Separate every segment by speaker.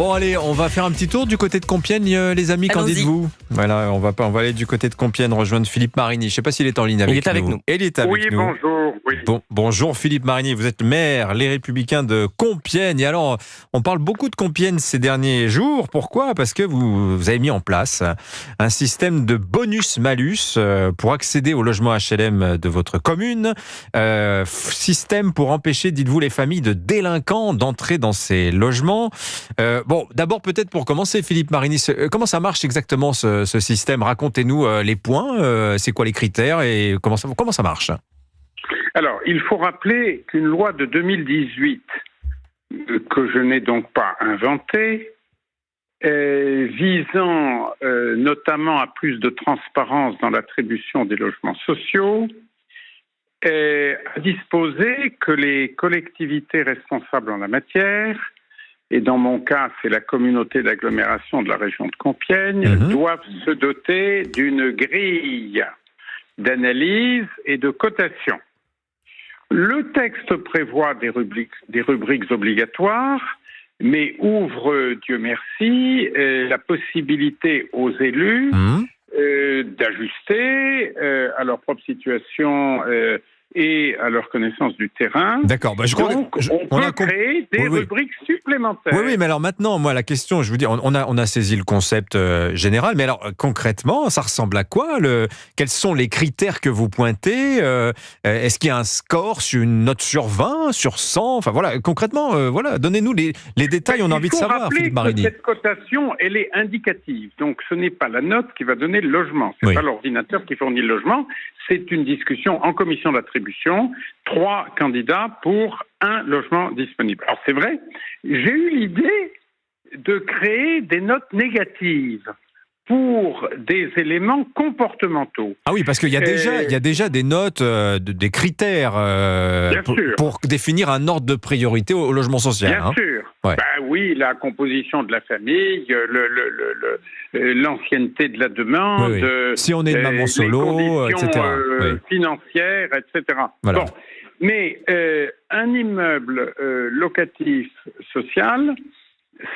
Speaker 1: Bon allez, on va faire un petit tour du côté de Compiègne, les amis, qu'en
Speaker 2: Allons-y.
Speaker 1: dites-vous? Voilà, on va aller du côté de Compiègne rejoindre Philippe Marini. Je ne sais pas s'il est en ligne avec nous.
Speaker 2: Il est avec nous.
Speaker 1: Il est avec
Speaker 3: Oui,
Speaker 1: nous.
Speaker 3: bonjour. Oui.
Speaker 1: Bonjour Philippe Marini, vous êtes maire, Les Républicains de Compiègne. Et alors, on parle beaucoup de Compiègne ces derniers jours. Pourquoi? Parce que vous avez mis en place un système de bonus-malus pour accéder au logement HLM de votre commune. Système pour empêcher, dites-vous, les familles de délinquants d'entrer dans ces logements. Bon, d'abord peut-être pour commencer, Philippe Marini, comment ça marche exactement ce système? Racontez-nous les points, c'est quoi les critères et comment ça marche?
Speaker 3: Alors, il faut rappeler qu'une loi de 2018, que je n'ai donc pas inventée, visant notamment à plus de transparence dans l'attribution des logements sociaux, a disposé que les collectivités responsables en la matière, et dans mon cas, c'est la communauté d'agglomération de la région de Compiègne, doivent se doter d'une grille d'analyse et de cotation. Le texte prévoit des rubriques obligatoires, mais ouvre, Dieu merci, la possibilité aux élus d'ajuster à leur propre situation et à leur connaissance du terrain.
Speaker 1: D'accord. Bah, je crois
Speaker 3: donc, on peut créer des rubriques supplémentaires.
Speaker 1: Oui, mais alors maintenant, moi, la question, je vous dis, on a saisi le concept général, mais alors concrètement, ça ressemble à quoi? Quels sont les critères que vous pointez? Est-ce qu'il y a un score sur une note sur 20, sur 100? Enfin voilà, concrètement, voilà, donnez-nous les détails. On a envie de savoir, Philippe Marini.
Speaker 3: Cette cotation, elle est indicative. Donc, ce n'est pas la note qui va donner le logement. C'est pas l'ordinateur qui fournit le logement. C'est une discussion en commission d'attribution. 3 candidats pour un logement disponible. Alors c'est vrai, j'ai eu l'idée de créer des notes négatives pour des éléments comportementaux.
Speaker 1: Ah oui, parce qu'il y a déjà des notes, des critères pour définir un ordre de priorité au logement social.
Speaker 3: Bien sûr.
Speaker 1: Ouais.
Speaker 3: Ben oui, la composition de la famille, l'ancienneté de la demande,
Speaker 1: si on est une maman solo, etc.
Speaker 3: Financières, etc.
Speaker 1: Voilà.
Speaker 3: Bon. Mais un immeuble locatif social,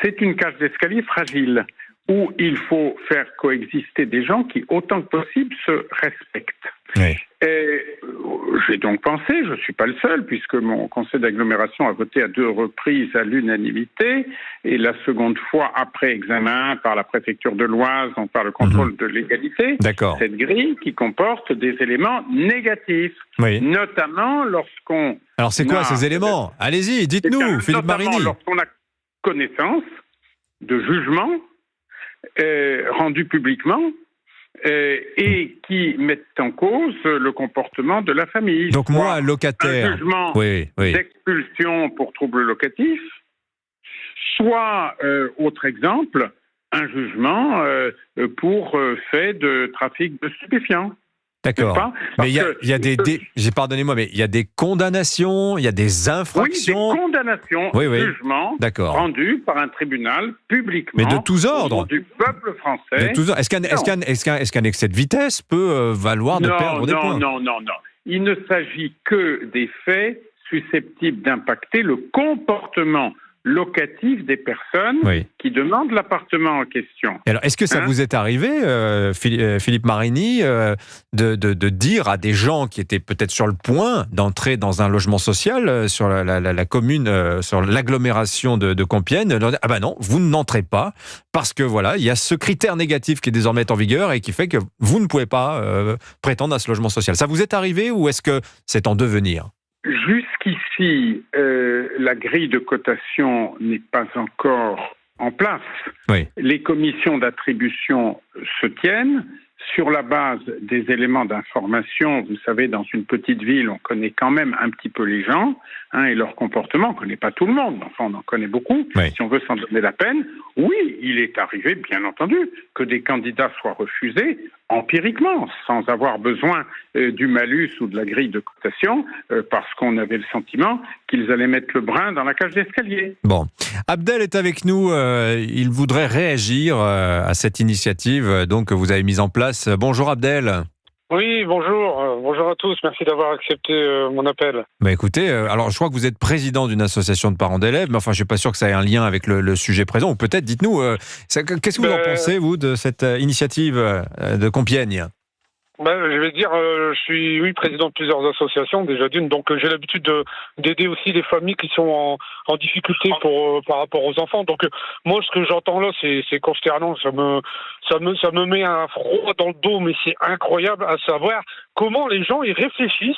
Speaker 3: c'est une cage d'escalier fragile où il faut faire coexister des gens qui, autant que possible, se respectent.
Speaker 1: Oui.
Speaker 3: J'ai donc pensé, je ne suis pas le seul, puisque mon conseil d'agglomération a voté à 2 reprises à l'unanimité, et la seconde fois après examen par la préfecture de l'Oise, donc par le contrôle de légalité, cette grille qui comporte des éléments négatifs, notamment lorsqu'on...
Speaker 1: Alors c'est quoi ces éléments? Allez-y, dites-nous, Philippe Marini.
Speaker 3: Lorsqu'on a connaissance de jugements rendus publiquement, et qui mettent en cause le comportement de la famille.
Speaker 1: Donc moi, locataire...
Speaker 3: Un jugement d'expulsion pour trouble locatif, soit, autre exemple, un jugement pour fait de trafic de stupéfiants.
Speaker 1: D'accord. Mais il y a pardonnez-moi, mais il y a des condamnations, il y a des infractions.
Speaker 3: Oui, des condamnations, jugements rendus par un tribunal publiquement.
Speaker 1: Mais de tous ordres.
Speaker 3: Du peuple français.
Speaker 1: De tous ordres. Est-ce qu'un excès de vitesse peut valoir de perdre des points?
Speaker 3: Non. Il ne s'agit que des faits susceptibles d'impacter le comportement locatif des personnes qui demandent l'appartement en question.
Speaker 1: Alors, est-ce que ça vous est arrivé, Philippe Marini, de dire à des gens qui étaient peut-être sur le point d'entrer dans un logement social sur la commune, sur l'agglomération de Compiègne, de leur dire, ah ben non, vous n'entrez pas, parce que voilà, il y a ce critère négatif qui est désormais en vigueur et qui fait que vous ne pouvez pas prétendre à ce logement social. Ça vous est arrivé ou est-ce que c'est en devenir?
Speaker 3: Jusqu'ici, la grille de cotation n'est pas encore en place. Les commissions d'attribution se tiennent sur la base des éléments d'information. Vous savez, dans une petite ville, on connaît quand même un petit peu les gens et leur comportement. On ne connaît pas tout le monde, mais enfin, on en connaît beaucoup. Si on veut s'en donner la peine, oui, il est arrivé, bien entendu, que des candidats soient refusés empiriquement, sans avoir besoin du malus ou de la grille de cotation, parce qu'on avait le sentiment qu'ils allaient mettre le brin dans la cage d'escalier.
Speaker 1: Bon. Abdel est avec nous. Il voudrait réagir à cette initiative donc, que vous avez mise en place. Bonjour Abdel.
Speaker 4: Oui, bonjour.
Speaker 2: bonjour à tous, merci d'avoir accepté mon appel.
Speaker 1: Bah écoutez, alors je crois que vous êtes président d'une association de parents d'élèves, mais enfin je suis pas sûr que ça ait un lien avec le sujet présent, ou peut-être, dites-nous, qu'est-ce que vous en pensez, vous, de cette initiative de Compiègne ?
Speaker 2: Je vais dire, je suis président de plusieurs associations, déjà d'une, donc j'ai l'habitude d'aider aussi les familles qui sont en difficulté par rapport aux enfants. Donc moi, ce que j'entends là, c'est consternant, ça me met un froid dans le dos, mais c'est incroyable à savoir comment les gens y réfléchissent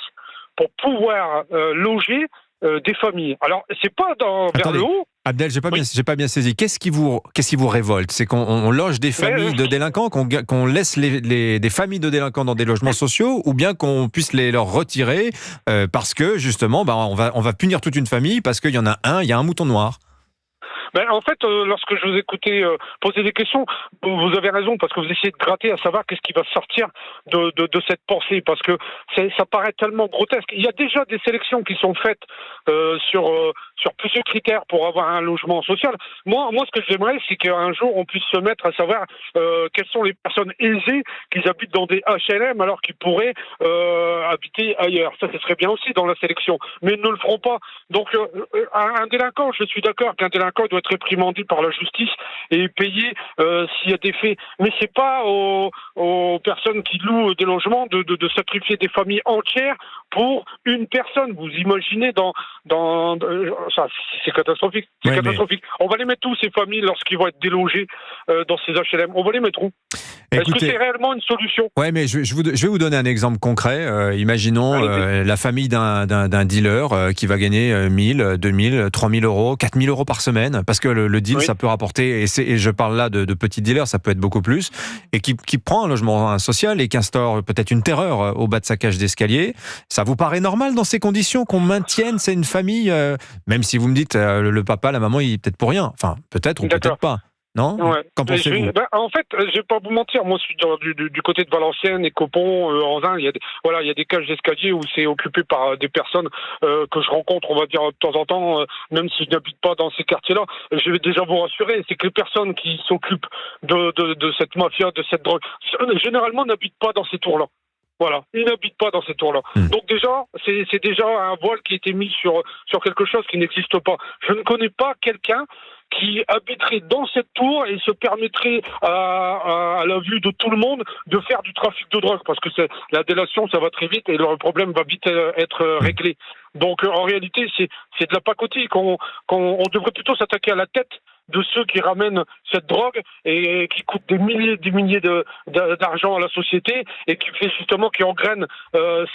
Speaker 2: pour pouvoir loger des familles. Alors, c'est pas vers le haut.
Speaker 1: Abdel, j'ai pas bien saisi. Qu'est-ce qui vous révolte ? C'est qu'on loge des familles de délinquants, qu'on laisse des familles de délinquants dans des logements sociaux, ou bien qu'on puisse leur retirer parce que justement, on va punir toute une famille parce qu'il y en a il y a un mouton noir.
Speaker 2: En fait, lorsque je vous écoutais poser des questions, vous avez raison, parce que vous essayez de gratter à savoir qu'est-ce qui va sortir de cette pensée, parce que ça paraît tellement grotesque. Il y a déjà des sélections qui sont faites sur plusieurs critères pour avoir un logement social. Moi, ce que j'aimerais, c'est qu'un jour, on puisse se mettre à savoir quelles sont les personnes aisées qui habitent dans des HLM alors qu'ils pourraient habiter ailleurs. Ça, ce serait bien aussi dans la sélection, mais ils ne le feront pas. Donc, un délinquant, je suis d'accord qu'un délinquant doit être réprimandé par la justice et payé s'il y a des faits. Mais c'est pas aux personnes qui louent des logements de sacrifier des familles entières pour une personne. Vous imaginez ça, c'est catastrophique. C'est catastrophique. On va les mettre où, ces familles, lorsqu'ils vont être délogés dans ces HLM ? On va les mettre où ? Est-ce que c'est réellement une solution ?
Speaker 1: Ouais, mais je vais vous donner un exemple concret. Imaginons la famille d'un dealer qui va gagner 1000, 2000, 3000 euros, 4000 euros par semaine, parce que le deal, ça peut rapporter, et je parle là de petits dealers, ça peut être beaucoup plus, et qui prend un logement social et qui instaure peut-être une terreur au bas de sa cage d'escalier. Ça vous paraît normal dans ces conditions qu'on maintienne, c'est une famille, même si vous me dites le papa, la maman, il est peut-être pour rien. Enfin, peut-être ou peut-être pas. Non ? Qu'en pensez-vous ?
Speaker 2: En fait, je vais pas vous mentir, moi je suis du côté de Valenciennes et Copon, Anzin, il y a des cages d'escalier où c'est occupé par des personnes que je rencontre, on va dire, de temps en temps, même si je n'habite pas dans ces quartiers-là. Je vais déjà vous rassurer, c'est que les personnes qui s'occupent de cette mafia, de cette drogue, généralement n'habitent pas dans ces tours-là. Voilà, ils n'habitent pas dans ces tours-là. Donc déjà, c'est déjà un voile qui a été mis sur quelque chose qui n'existe pas. Je ne connais pas quelqu'un qui habiterait dans cette tour et se permettrait à la vue de tout le monde de faire du trafic de drogue, parce que la délation, ça va très vite et le problème va vite être réglé. Donc en réalité, c'est de la pacotille. On devrait plutôt s'attaquer à la tête de ceux qui ramènent cette drogue et qui coûtent des milliers d'argent à la société et qui engrainent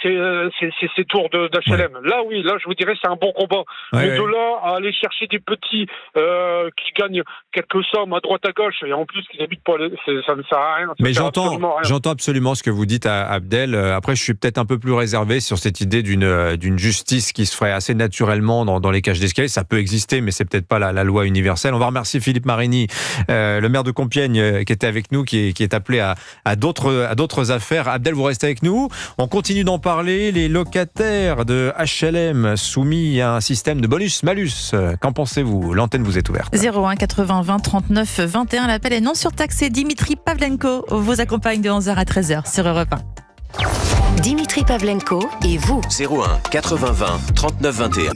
Speaker 2: ces tours d'HLM. Ouais. Là, je vous dirais, c'est un bon combat. Mais de là à aller chercher des petits qui gagnent quelques sommes à droite à gauche et en plus qui n'habitent pas, ça ne sert à rien.
Speaker 1: Mais j'entends absolument ce que vous dites à Abdel. Après, je suis peut-être un peu plus réservé sur cette idée d'une justice qui se ferait assez naturellement dans les cages d'escalier. Ça peut exister, mais c'est peut-être pas la loi universelle. On va remercier Philippe Marini, le maire de Compiègne, qui était avec nous, qui est appelé à d'autres affaires. Abdel, vous restez avec nous. On continue d'en parler. Les locataires de HLM soumis à un système de bonus-malus. Qu'en pensez-vous ? L'antenne vous est ouverte.
Speaker 4: 01 80 20 39 21. L'appel est non surtaxé. Dimitri Pavlenko vous accompagne de 11h à 13h sur Europe 1.
Speaker 5: Dimitri Pavlenko et vous.
Speaker 6: 01 80 20 39 21.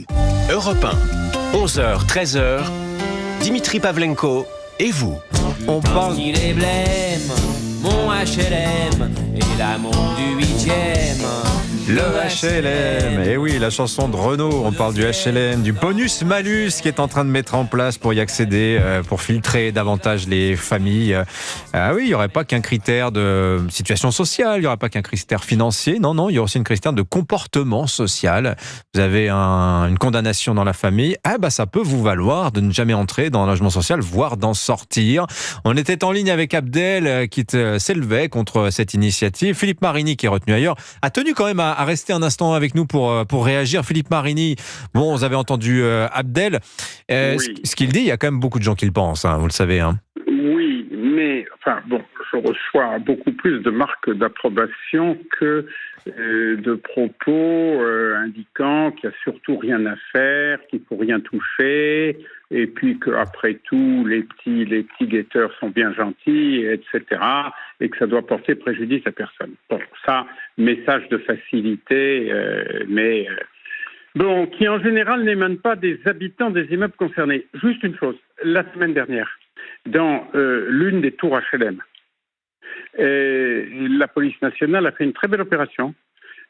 Speaker 6: Europe 1. 11h, 13h. Dimitri Pavlenko et vous.
Speaker 1: On parle...
Speaker 7: Il est blême, mon HLM et l'amour du 8e.
Speaker 1: Le HLM, et oui, la chanson de Renaud, on parle du HLM, du bonus-malus qui est en train de mettre en place pour y accéder, pour filtrer davantage les familles. Ah oui, il n'y aurait pas qu'un critère de situation sociale, il n'y aurait pas qu'un critère financier, non, il y a aussi un critère de comportement social. Vous avez une condamnation dans la famille, ça peut vous valoir de ne jamais entrer dans un logement social, voire d'en sortir. On était en ligne avec Abdel qui s'élevait contre cette initiative. Philippe Marini, qui est retenu ailleurs, a tenu quand même à rester un instant avec nous pour réagir. Philippe Marini, bon, vous avez entendu Abdel.
Speaker 3: Oui.
Speaker 1: Ce qu'il dit, il y a quand même beaucoup de gens qui le pensent, vous le savez.
Speaker 3: Oui, mais je reçois beaucoup plus de marques d'approbation que de propos indiquant qu'il n'y a surtout rien à faire, qu'il ne faut rien toucher. et puis qu'après tout, les petits guetteurs sont bien gentils, etc., et que ça doit porter préjudice à personne. Bon, ça, message de facilité, bon, qui en général n'émane pas des habitants des immeubles concernés. Juste une chose, la semaine dernière, dans l'une des tours HLM, la police nationale a fait une très belle opération,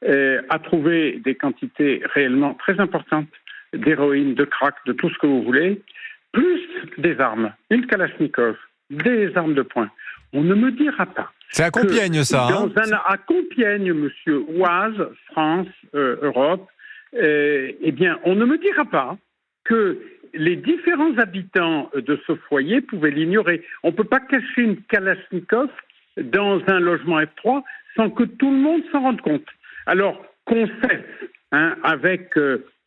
Speaker 3: a trouvé des quantités réellement très importantes d'héroïne, de crack, de tout ce que vous voulez, plus des armes, une Kalachnikov, des armes de poing. On ne me dira pas.
Speaker 1: C'est à Compiègne, ça.
Speaker 3: À Compiègne, monsieur, Oise, France, Europe, eh bien, on ne me dira pas que les différents habitants de ce foyer pouvaient l'ignorer. On ne peut pas cacher une Kalachnikov dans un logement F3 sans que tout le monde s'en rende compte. Alors, qu'on cesse avec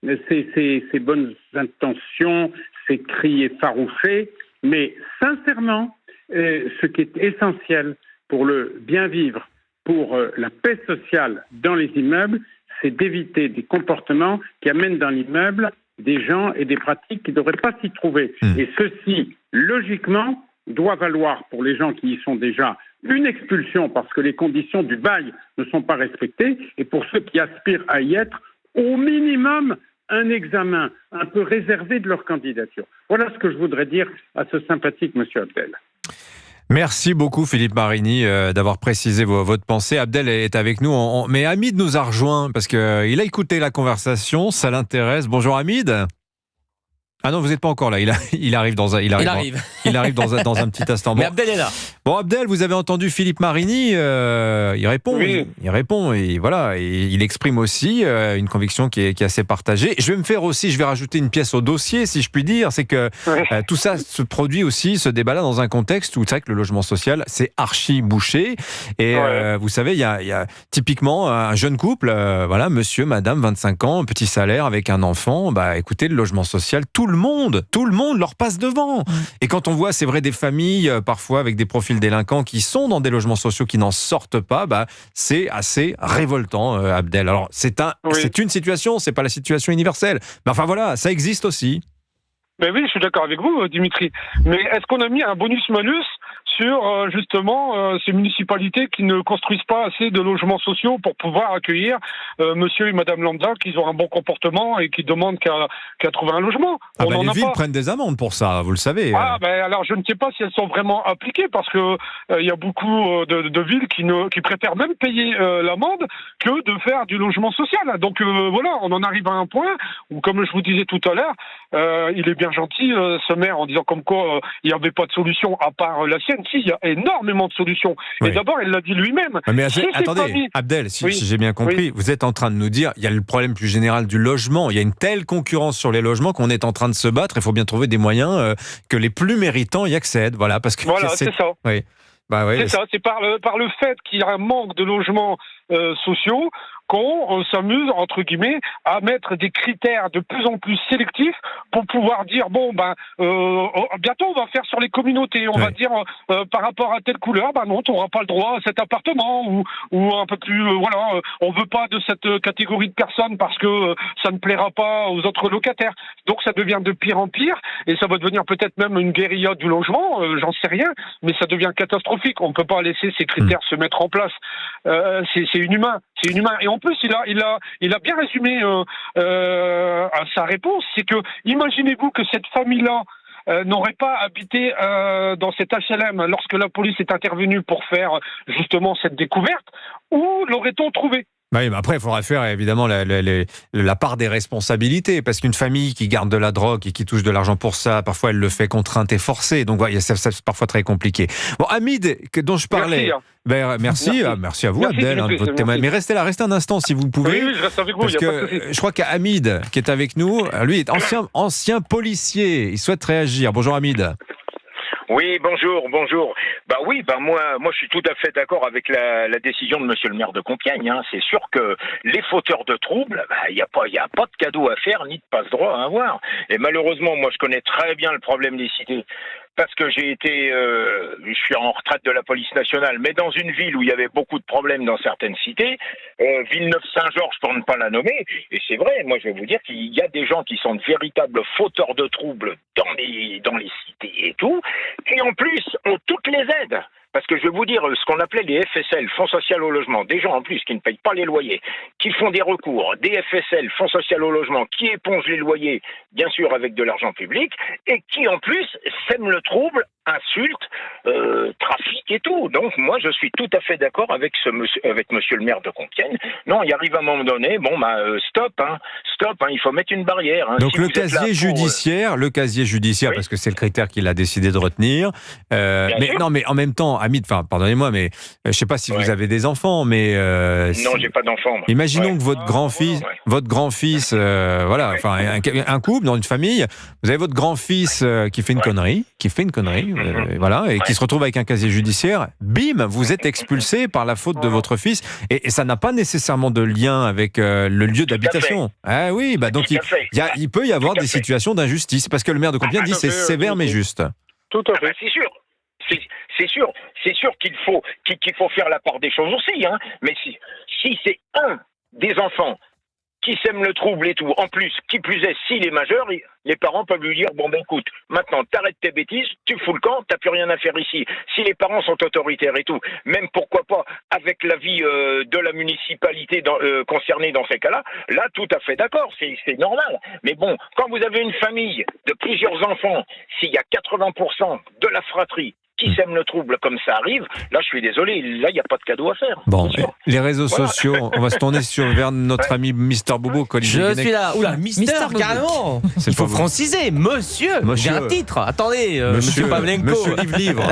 Speaker 3: ces bonnes intentions, ces cris effarouchés, mais sincèrement, ce qui est essentiel pour le bien vivre, pour la paix sociale dans les immeubles, c'est d'éviter des comportements qui amènent dans l'immeuble des gens et des pratiques qui ne devraient pas s'y trouver. Et ceci, logiquement, doit valoir pour les gens qui y sont déjà une expulsion parce que les conditions du bail ne sont pas respectées, et pour ceux qui aspirent à y être, au minimum, un examen un peu réservé de leur candidature. Voilà ce que je voudrais dire à ce sympathique monsieur Abdel.
Speaker 1: Merci beaucoup Philippe Marini d'avoir précisé votre pensée. Abdel est avec nous, mais Hamid nous a rejoint parce qu'il a écouté la conversation, ça l'intéresse. Bonjour Hamid. Ah non, vous n'êtes pas encore là. Il arrive dans un petit instant. Bon.
Speaker 8: Mais Abdel est là.
Speaker 1: Bon, Abdel, vous avez entendu Philippe Marini. Il répond.
Speaker 2: Oui.
Speaker 1: Il répond et voilà. Et il exprime aussi une conviction qui est assez partagée. Je vais rajouter une pièce au dossier, si je puis dire. C'est que tout ça se produit aussi, ce débat-là, dans un contexte où c'est vrai que le logement social, c'est archi bouché. Et vous savez, il y a typiquement un jeune couple, monsieur, madame, 25 ans, petit salaire avec un enfant. Bah, écoutez, le logement social, tout le monde leur passe devant. Et quand on voit, c'est vrai, des familles, parfois avec des profils délinquants qui sont dans des logements sociaux qui n'en sortent pas, c'est assez révoltant, Abdel. Alors, c'est une situation, c'est pas la situation universelle. Mais enfin voilà, ça existe aussi.
Speaker 2: Ben oui, je suis d'accord avec vous, Dimitri. Mais est-ce qu'on a mis un bonus-malus sur justement ces municipalités qui ne construisent pas assez de logements sociaux pour pouvoir accueillir monsieur et madame lambda qui ont un bon comportement et qui demandent qu'à trouver un logement?
Speaker 1: Les villes prennent des amendes pour ça, vous le savez.
Speaker 2: Alors je ne sais pas si elles sont vraiment appliquées parce que il y a beaucoup de villes qui préfèrent même payer l'amende que de faire du logement social. Donc voilà, on en arrive à un point où, comme je vous disais tout à l'heure, il est bien gentil ce maire en disant comme quoi il n'y avait pas de solution à part la sienne. Si, il y a énormément de solutions. Et d'abord, il l'a dit lui-même.
Speaker 1: Mais attendez, Abdel, si j'ai bien compris, vous êtes en train de nous dire, il y a le problème plus général du logement. Il y a une telle concurrence sur les logements qu'on est en train de se battre. Il faut bien trouver des moyens que les plus méritants y accèdent. Voilà, parce que
Speaker 2: c'est ça.
Speaker 1: Oui.
Speaker 2: C'est ça. C'est par le fait qu'il y a un manque de logements sociaux qu'on s'amuse, entre guillemets, à mettre des critères de plus en plus sélectifs pour pouvoir dire, bientôt on va faire sur les communautés, on va dire, par rapport à telle couleur, non, tu n'auras pas le droit à cet appartement, ou un peu plus, on veut pas de cette catégorie de personnes parce que ça ne plaira pas aux autres locataires. Donc ça devient de pire en pire, et ça va devenir peut-être même une guérilla du logement, j'en sais rien, mais ça devient catastrophique. On ne peut pas laisser ces critères se mettre en place. C'est inhumain. C'est inhumain. Et en plus, il a bien résumé à sa réponse, c'est que imaginez-vous que cette famille-là n'aurait pas habité dans cet HLM lorsque la police est intervenue pour faire justement cette découverte, où l'aurait-on trouvé ?
Speaker 1: Oui, mais après, il faudra faire évidemment la part des responsabilités, parce qu'une famille qui garde de la drogue et qui touche de l'argent pour ça, parfois elle le fait contrainte et forcée, donc c'est parfois très compliqué. Bon, Hamid, dont je parlais... Merci à vous, Abdel, de votre témoignage. Mais restez là, restez un instant si vous pouvez.
Speaker 2: Oui, je reste avec vous,
Speaker 1: parce que je crois qu'Hamid, qui est avec nous, lui est ancien policier, il souhaite réagir. Bonjour Hamid.
Speaker 9: Oui, bonjour. Moi je suis tout à fait d'accord avec la décision de monsieur le maire de Compiègne. C'est sûr que les fauteurs de troubles, il y a pas de cadeau à faire ni de passe-droit à avoir. Et malheureusement, moi je connais très bien le problème des cités parce que je suis en retraite de la police nationale, mais dans une ville où il y avait beaucoup de problèmes dans certaines cités, Villeneuve-Saint-Georges pour ne pas la nommer, et c'est vrai, moi je vais vous dire qu'il y a des gens qui sont de véritables fauteurs de troubles dans les cités et tout, qui en plus ont toutes les aides. Parce que je vais vous dire, ce qu'on appelait les FSL, Fonds social au logement, des gens en plus qui ne payent pas les loyers, qui font des recours, des FSL, Fonds social au logement, qui épongent les loyers, bien sûr avec de l'argent public, et qui en plus sèment le trouble, insultent, trafic et tout. Donc moi je suis tout à fait d'accord avec monsieur le maire de Compiègne. Non, il arrive un moment donné, stop, il faut mettre une barrière.
Speaker 1: Donc
Speaker 9: si
Speaker 1: le casier judiciaire,
Speaker 9: oui.
Speaker 1: Parce que c'est le critère qu'il a décidé de retenir. Mais en même temps, Hamid, pardonnez-moi, mais je sais pas si vous avez des enfants, mais
Speaker 9: non, j'ai pas d'enfants. Moi.
Speaker 1: Imaginons que votre grand-fils, un couple dans une famille, vous avez votre grand-fils qui fait une connerie, et qui se retrouve avec un casier judiciaire. Bim, vous êtes expulsé par la faute de votre fils, et ça n'a pas nécessairement de lien avec le lieu d'habitation. Ah oui, donc il peut y avoir des situations d'injustice, parce que le maire de Compiègne dit c'est sévère mais juste.
Speaker 9: Tout à fait. C'est sûr. C'est sûr qu'il faut faire la part des choses aussi, mais si c'est un des enfants qui sème le trouble et tout, en plus, qui plus est, s'il est majeur, les parents peuvent lui dire, écoute, maintenant t'arrêtes tes bêtises, tu fous le camp, t'as plus rien à faire ici. Si les parents sont autoritaires et tout, même pourquoi pas, avec l'avis de la municipalité concernée dans ces cas-là, là, tout à fait d'accord, c'est normal. Mais bon, quand vous avez une famille de plusieurs enfants, s'il y a 80% de la fratrie qui sème le trouble comme ça arrive, là je suis désolé, là il n'y a pas de cadeau à faire.
Speaker 1: Bon, les réseaux sociaux, on va se tourner vers notre ami Mister Bobo.
Speaker 8: Je suis là, Mister carrément. Il faut franciser, monsieur. J'ai un titre. Attendez, monsieur Pavlenko.
Speaker 1: Monsieur Livre-Livre.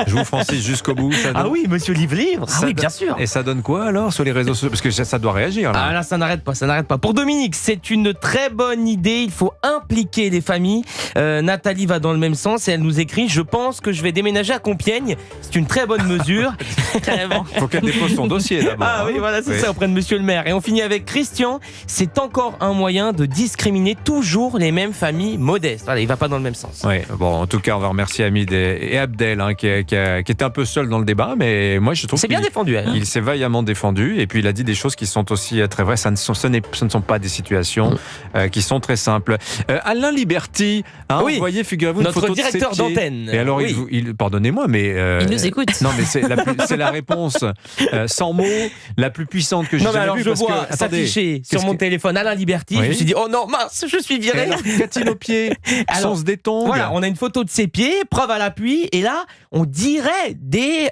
Speaker 1: Je vous francise jusqu'au bout.
Speaker 8: Ah oui, monsieur Livre-Livre. Ah oui, bien sûr.
Speaker 1: Et ça donne quoi alors sur les réseaux sociaux? Parce que ça doit réagir là.
Speaker 8: Ah là, ça n'arrête pas. Pour Dominique, c'est une très bonne idée. Il faut impliquer les familles. Nathalie va dans le même sens et elle nous écrit: je pense que je vais déménager à Compiègne. C'est une très bonne mesure.
Speaker 4: Carrément.
Speaker 1: Il faut qu'elle dépose son dossier d'abord.
Speaker 8: Ah oui, voilà, c'est ça, auprès de monsieur le maire. Et on finit avec Christian. C'est encore un moyen de discriminer toujours les mêmes familles modestes. Voilà, il va pas dans le même sens.
Speaker 1: Oui, en tout cas, on va remercier Hamid et Abdel, qui était un peu seul dans le débat, mais moi je trouve
Speaker 8: c'est bien défendu.
Speaker 1: Il s'est vaillamment défendu, et puis il a dit des choses qui sont aussi très vraies. Ce ne sont pas des situations qui sont très simples. Alain Liberty, vous voyez, figurez-vous, une
Speaker 8: notre
Speaker 1: photo
Speaker 8: directeur
Speaker 1: de ses pieds.
Speaker 8: d'antenne.
Speaker 1: Et alors, pardonnez-moi, mais
Speaker 4: il nous écoute.
Speaker 1: Non, mais c'est la réponse sans mots la plus puissante que j'ai jamais vue.
Speaker 8: Je vois s'afficher sur mon téléphone Alain Liberty. Je me suis dit, oh non, mince, je suis viré.
Speaker 1: Qu'a-t-il aux pieds sans se détendre?
Speaker 8: Voilà, on a une photo de ses pieds, preuve à l'appui, et là, on dirait des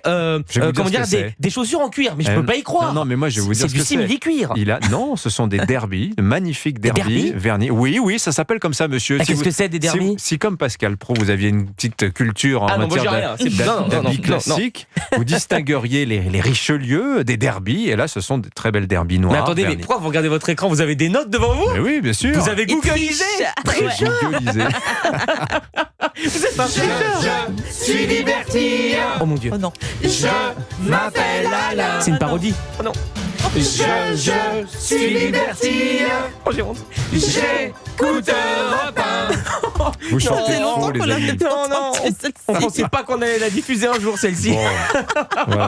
Speaker 8: chaussures en cuir, mais je peux pas y croire.
Speaker 1: Non, mais moi je vais vous dire
Speaker 8: c'est du simili-cuir.
Speaker 1: Non, ce sont des derbies, de magnifiques derbies vernis. Oui, ça s'appelle comme ça, monsieur.
Speaker 8: Qu'est-ce que c'est des derbies?
Speaker 1: Si comme Pascal Pro, vous aviez une petite culture en matière d'habits classiques, vous distingueriez les Richelieu des derbies, et là ce sont des très belles derbies noires.
Speaker 8: Mais attendez, mais pourquoi vous regardez votre écran? Vous avez des notes devant vous?
Speaker 1: Mais oui, bien sûr.
Speaker 8: Vous avez googlisé?
Speaker 1: J'ai googlisé.
Speaker 8: Vous êtes un tricheur.
Speaker 7: Je suis Liberty.
Speaker 8: Oh mon Dieu.
Speaker 4: Oh non.
Speaker 7: Je m'appelle Alain.
Speaker 8: C'est une parodie. Oh non.
Speaker 7: Je suis Liberty.
Speaker 8: Oh j'ai honte.
Speaker 7: J'écoute Europe 1.
Speaker 1: Vous chantez trop, les amis.
Speaker 8: Non, on ne sait pas qu'on allait la diffuser un jour, celle-ci.
Speaker 1: Bon, voilà.